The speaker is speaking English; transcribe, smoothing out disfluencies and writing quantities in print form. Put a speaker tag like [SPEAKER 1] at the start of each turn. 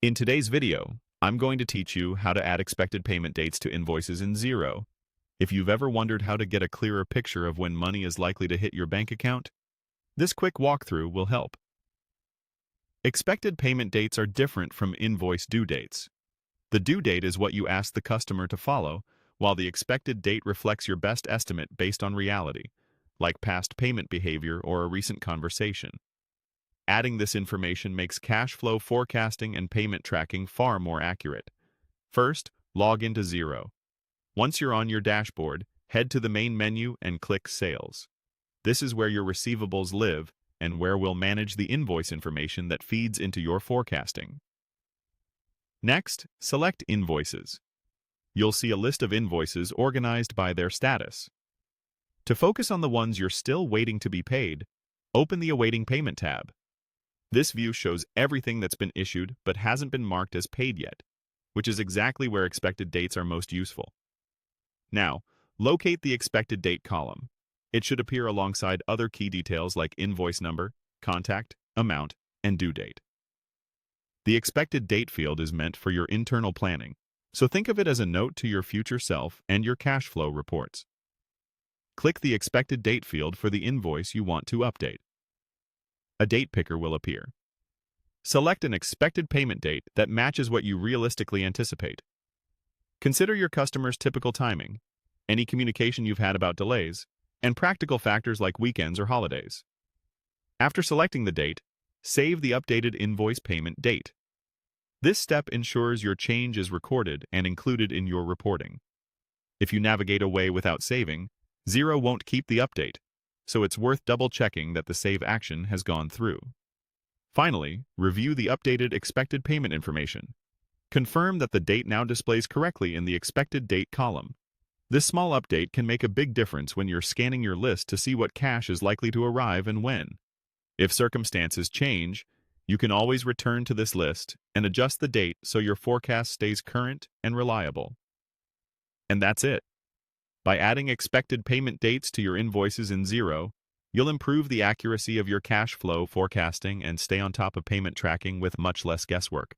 [SPEAKER 1] In today's video, I'm going to teach you how to add expected payment dates to invoices in Xero. If you've ever wondered how to get a clearer picture of when money is likely to hit your bank account, this quick walkthrough will help. Expected payment dates are different from invoice due dates. The due date is what you ask the customer to follow, while the expected date reflects your best estimate based on reality, like past payment behavior or a recent conversation. Adding this information makes cash flow forecasting and payment tracking far more accurate. First, log into Xero. Once you're on your dashboard, head to the main menu and click Sales. This is where your receivables live and where we'll manage the invoice information that feeds into your forecasting. Next, select Invoices. You'll see a list of invoices organized by their status. To focus on the ones you're still waiting to be paid, open the Awaiting Payment tab. This view shows everything that's been issued but hasn't been marked as paid yet, which is exactly where expected dates are most useful. Now, locate the expected date column. It should appear alongside other key details like invoice number, contact, amount, and due date. The expected date field is meant for your internal planning, so think of it as a note to your future self and your cash flow reports. Click the expected date field for the invoice you want to update. A date picker will appear. Select an expected payment date that matches what you realistically anticipate. Consider your customer's typical timing, any communication you've had about delays, and practical factors like weekends or holidays. After selecting the date, save the updated invoice payment date. This step ensures your change is recorded and included in your reporting. If you navigate away without saving, Xero won't keep the update, so it's worth double-checking that the save action has gone through. Finally, review the updated expected payment information. Confirm that the date now displays correctly in the expected date column. This small update can make a big difference when you're scanning your list to see what cash is likely to arrive and when. If circumstances change, you can always return to this list and adjust the date so your forecast stays current and reliable. And that's it. By adding expected payment dates to your invoices in Xero, you'll improve the accuracy of your cash flow forecasting and stay on top of payment tracking with much less guesswork.